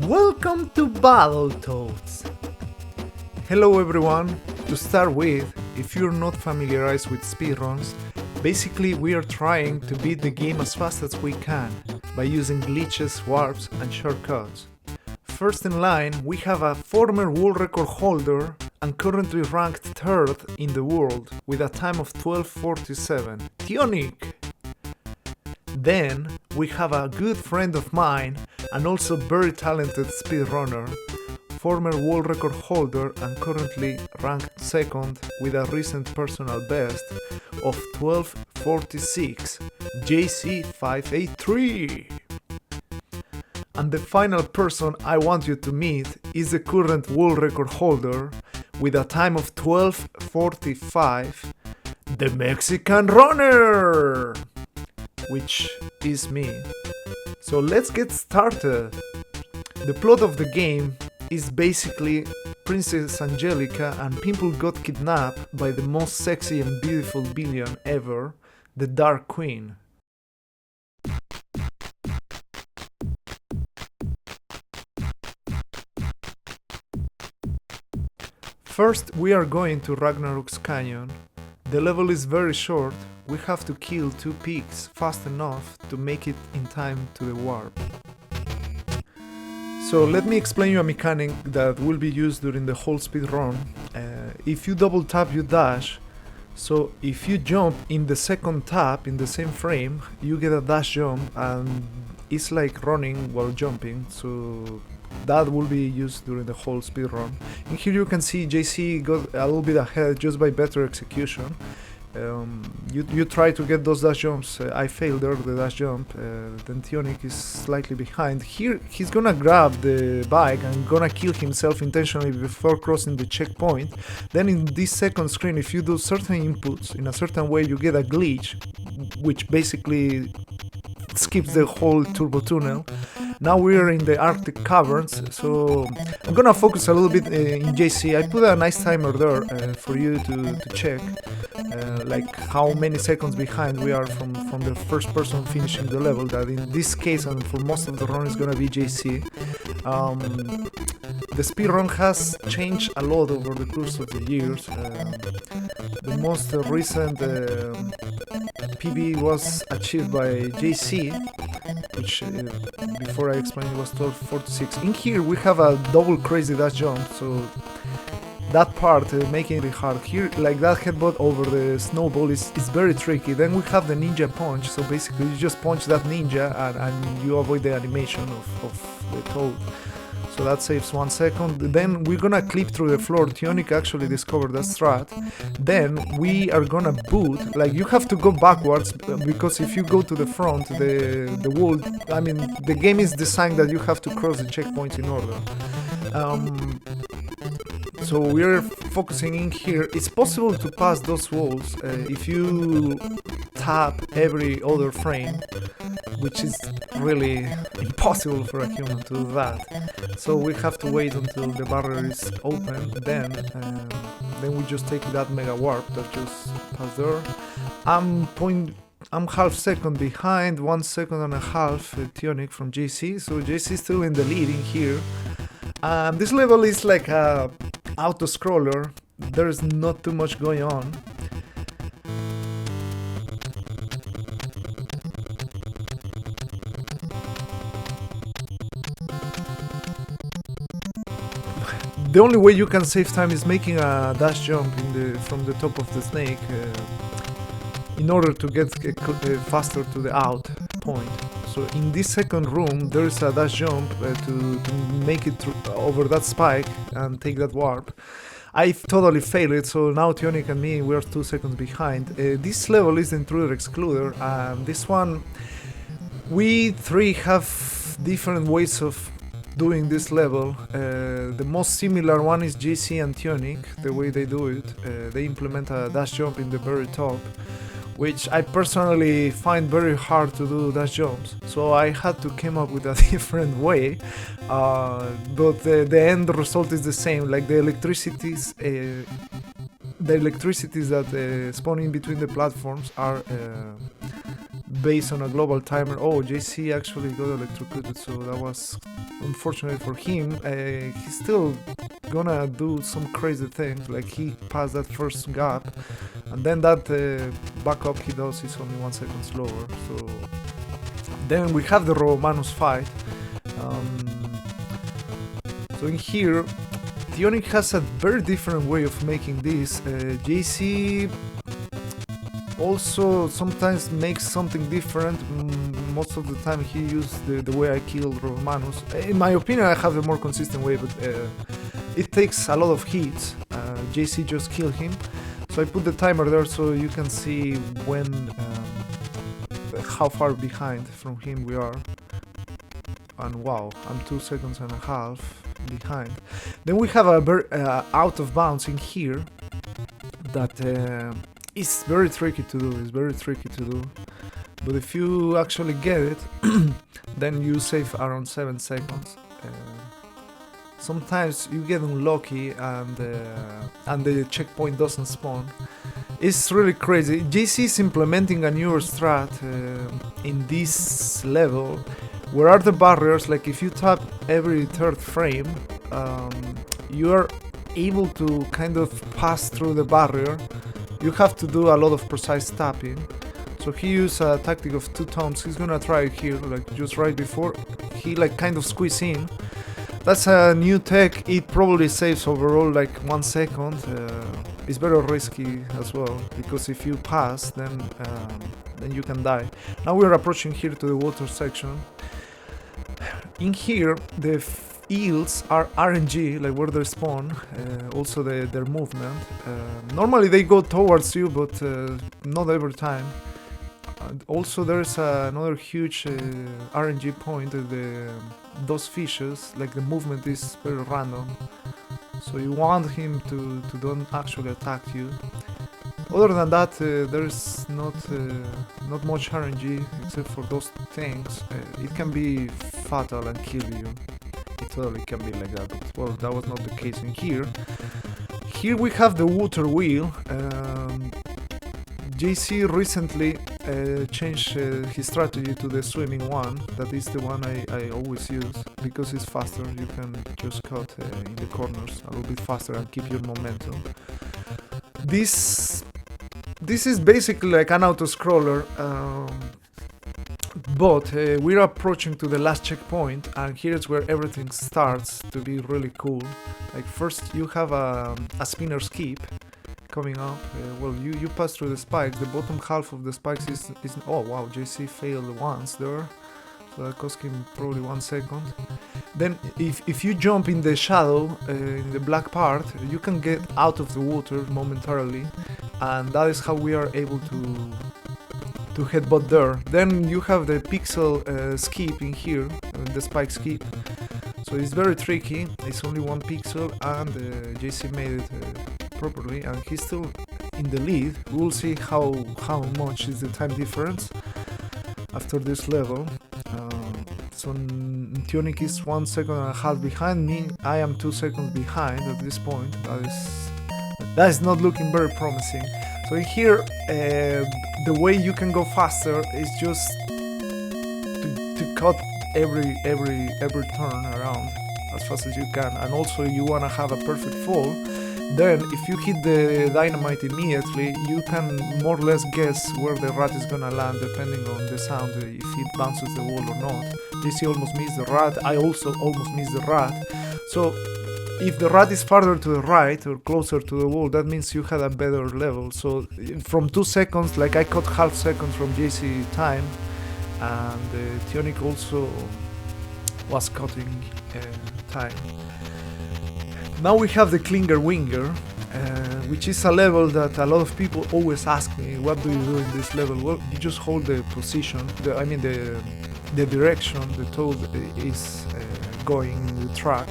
Welcome to Battletoads! Hello everyone! To start with, if you're not familiarized with speedruns, basically we are trying to beat the game as fast as we can by using glitches, warps and shortcuts. First in line, we have a former world record holder and currently ranked 3rd in the world with a time of 12:47, Tionic. Then we have a good friend of mine and also very talented speedrunner, former world record holder and currently ranked 2nd with a recent personal best of 12:46, JC583. And the final person I want you to meet is the current world record holder with a time of 12:45, the Mexican runner, which is me. So let's get started. The plot of the game is basically Princess Angelica and people got kidnapped by the most sexy and beautiful villain ever, the Dark Queen. First we are going to Ragnarok's canyon. The level is very short, we have to kill 2 pigs fast enough to make it in time to the warp. So let me explain you a mechanic that will be used during the whole speed run. If you double tap you dash, so if you jump in the second tap in the same frame, you get a dash jump and it's like running while jumping, so that will be used during the whole speed run. And here you can see JC got a little bit ahead just by better execution. You try to get those dash jumps, I failed there, the dash jump, then Tionic is slightly behind. Here he's gonna grab the bike and gonna kill himself intentionally before crossing the checkpoint. Then in this second screen, if you do certain inputs in a certain way, you get a glitch, which basically skips the whole turbo tunnel. Now we're in the Arctic Caverns, so I'm gonna focus a little bit in JC. I put a nice timer there for you to check like how many seconds behind we are from the first person finishing the level, that in this case and for most of the run is gonna be JC. The speedrun has changed a lot over the course of the years. The most recent PB was achieved by JC, which before I explain it was 12:46. In here we have a double crazy dash jump, so that part making it hard. Here, like that headbutt over the snowball is very tricky. Then we have the ninja punch, so basically you just punch that ninja and you avoid the animation of the toad. So that saves 1 second. Then we're gonna clip through the floor. Tionic actually discovered that strat. Then we are gonna boot. Like you have to go backwards because if you go to the front, the wall. I mean, the game is designed that you have to cross the checkpoints in order. So we're focusing in here. It's possible to pass those walls if you tap every other frame, which is really impossible for a human to do that. So we have to wait until the barrier is open, then we just take that mega warp that just passed there. I'm half second behind, 1 second and a half Tionic from JC, so JC is still in the lead in here. This level is like a auto-scroller, there's not too much going on. The only way you can save time is making a dash jump from the top of the snake in order to get faster to the out point. So in this second room there is a dash jump to make it over that spike and take that warp. I totally failed it, so now Tionic and me we're 2 seconds behind. This level is the Intruder Excluder, and this one we 3 have different ways of doing this level. The most similar one is JC and Tionic, the way they do it. They implement a dash jump in the very top, which I personally find very hard to do dash jumps, so I had to come up with a different way, but the end result is the same. Like the electricities that spawn in between the platforms are based on a global timer. Oh, JC actually got electrocuted, so that was unfortunate for him. He's still gonna do some crazy things, like he passed that first gap, and then that backup he does is only 1 second slower. So then we have the Romanus fight. So in here, Tionic has a very different way of making this. JC also sometimes makes something different. Most of the time he used the way I killed Romanus. In my opinion, I have the more consistent way, but it takes a lot of hits. JC just killed him. So I put the timer there so you can see when, how far behind from him we are. And wow, I'm 2.5 seconds behind. Then we have a very out of bounds in here that is very tricky to do. But if you actually get it, then you save around 7 seconds. Sometimes you get unlucky and the checkpoint doesn't spawn. It's really crazy. JC is implementing a newer strat in this level. Where are the barriers? Like if you tap every third frame, you are able to kind of pass through the barrier. You have to do a lot of precise tapping. So he used a tactic of 2 tones. He's gonna try it here, like just right before he like kind of squeeze in. That's a new tech. It probably saves overall like 1 second. It's very risky as well, because if you pass, then you can die. Now we're approaching here to the water section. In here, the eels are RNG, like where they spawn, also their movement. Normally they go towards you, but not every time. Also there's another huge RNG point, those fishes, like the movement is very random. So you want him to don't actually attack you. Other than that, there's not much RNG except for those things. It can be fatal and kill you. It totally can be like that, but well, that was not the case in here. Here we have the water wheel. JC recently changed his strategy to the swimming one. That is the one I always use, because it's faster. You can just cut in the corners a little bit faster and keep your momentum. This is basically like an auto-scroller, but we're approaching to the last checkpoint, and here's where everything starts to be really cool. Like first you have a spinner skip coming up. Well, you pass through the spikes. The bottom half of the spikes is oh wow, JC failed once there, so that cost him probably 1 second. Then if you jump in the shadow, in the black part, you can get out of the water momentarily, and that is how we are able to headbutt there. Then you have the pixel skip in here, the spike skip. So it's very tricky. It's only 1 pixel, and JC made it properly, and he's still in the lead. We'll see how much is the time difference after this level. So Tionic is 1.5 seconds behind me. I am 2 seconds behind at this point. That is not looking very promising. So in here, the way you can go faster is just to cut every turn around as fast as you can, and also you wanna have a perfect fall. Then if you hit the dynamite immediately, you can more or less guess where the rat is gonna land depending on the sound, if it bounces the wall or not. JC almost missed the rat, I also almost missed the rat. So if the rat is farther to the right or closer to the wall, that means you had a better level. So from 2 seconds, like I cut half second from JC time, and Tionic also was cutting time. Now we have the Klinger Winger, which is a level that a lot of people always ask me, what do you do in this level? Well, you just hold the position, the direction the toad is going in the track.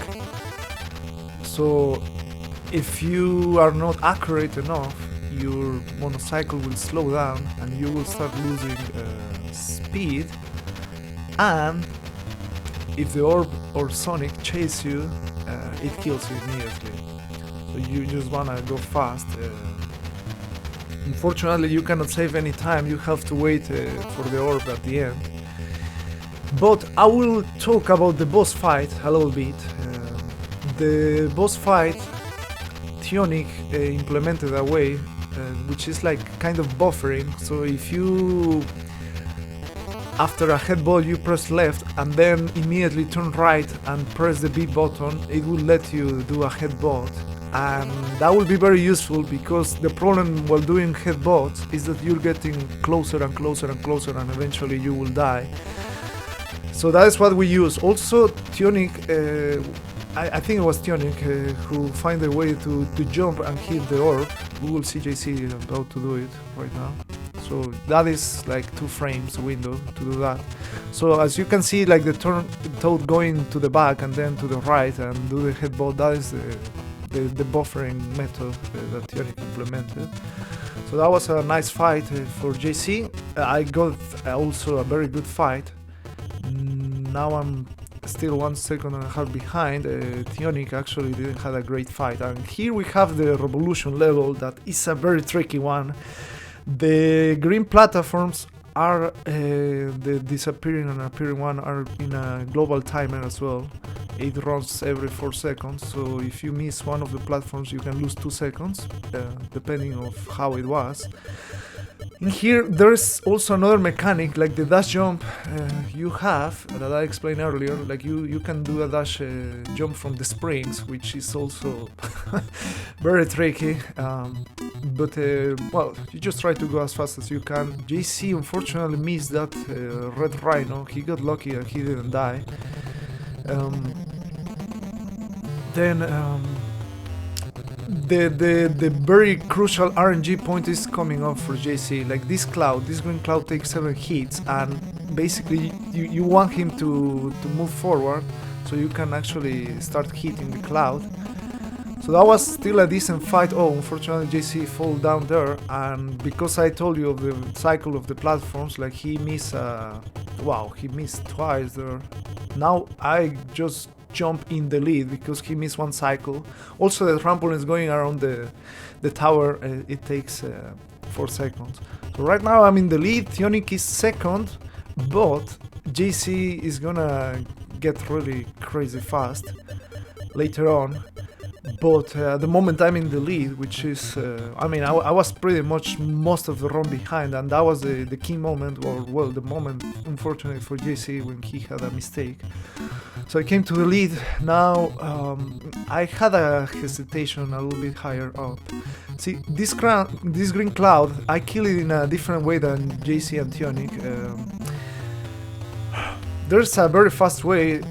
So if you are not accurate enough, your motorcycle will slow down and you will start losing speed, and if the orb or Sonic chase you, it kills you immediately. So you just wanna go fast. Unfortunately, you cannot save any time, you have to wait for the orb at the end. But I will talk about the boss fight a little bit. The boss fight, Tionic implemented a way which is like kind of buffering, so if you after a headbutt you press left and then immediately turn right and press the B button, it will let you do a headbutt. And that will be very useful because the problem while doing headbutts is that you're getting closer and closer and closer and eventually you will die. So that is what we use. Also Tionic, I think it was Tionic who find a way to jump and hit the orb. We will see JC about to do it right now. So that is like 2 frames window to do that. So as you can see, like the toad going to the back and then to the right and do the headbutt, that is the buffering method that Tionic implemented. So that was a nice fight for JC. I got also a very good fight. Now I'm still 1.5 seconds behind. Tionic actually didn't have a great fight. And here we have the revolution level that is a very tricky one. The green platforms are the disappearing and appearing one are in a global timer as well. It runs every 4 seconds, so if you miss one of the platforms you can lose 2 seconds, depending of how it was. In here there is also another mechanic, like the dash jump you have, that I explained earlier, like you can do a dash jump from the springs, which is also very tricky, but well, you just try to go as fast as you can. JC unfortunately missed that red rhino, he got lucky and he didn't die. The very crucial RNG point is coming up for JC. Like this green cloud takes 7 hits, and basically you want him to move forward so you can actually start hitting the cloud. So that was still a decent fight. Oh, unfortunately JC fall down there, and because I told you of the cycle of the platforms, like he missed wow, he missed twice there. Now I just jump in the lead because he missed 1 cycle. Also the trampoline is going around the tower, it takes 4 seconds. So right now I'm in the lead, Tionic is second, but JC is gonna get really crazy fast later on. But at the moment I'm in the lead, which is, I mean, I was pretty much most of the run behind, and that was the key moment, or well, the moment, unfortunately for JC, when he had a mistake. So I came to the lead. Now I had a hesitation a little bit higher up. See, this green cloud, I kill it in a different way than JC and Tionic. There's a very fast way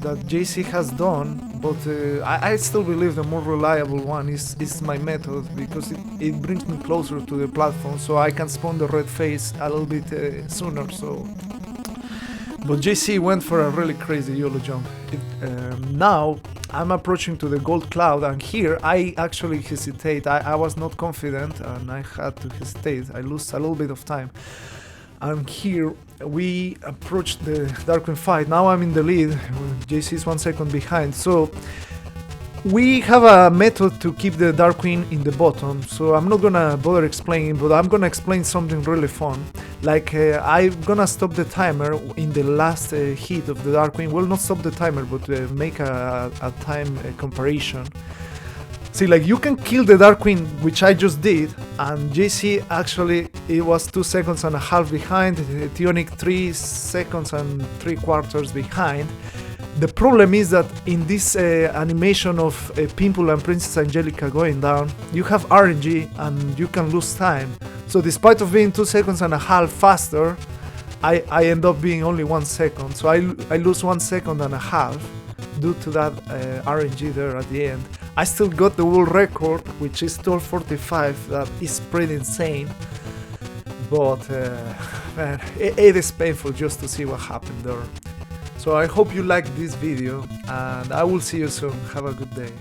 that JC has done, but I still believe the more reliable one is my method, because it brings me closer to the platform, so I can spawn the red face a little bit sooner. So, but JC went for a really crazy YOLO jump. Now I'm approaching to the gold cloud, and here I actually hesitate. I was not confident and I had to hesitate. I lost a little bit of time. And here we approach the Darkwing fight. Now I'm in the lead, JC is 1 second behind. So we have a method to keep the Darkwing in the bottom, so I'm not gonna bother explaining, but I'm gonna explain something really fun. Like I'm gonna stop the timer in the last hit of the Darkwing. Well, not stop the timer, but make a time comparison. See, like you can kill the Darkwing, which I just did, and JC actually it was 2.5 seconds behind, Tionic 3 seconds and 3/4 behind. The problem is that in this animation of Pimple and Princess Angelica going down, you have RNG and you can lose time. So despite of being 2.5 seconds faster, I end up being only 1 second. So I lose 1.5 seconds due to that RNG there at the end. I still got the world record, which is 12:45, that is pretty insane. But man, it is painful just to see what happened there. So I hope you liked this video, and I will see you soon. Have a good day.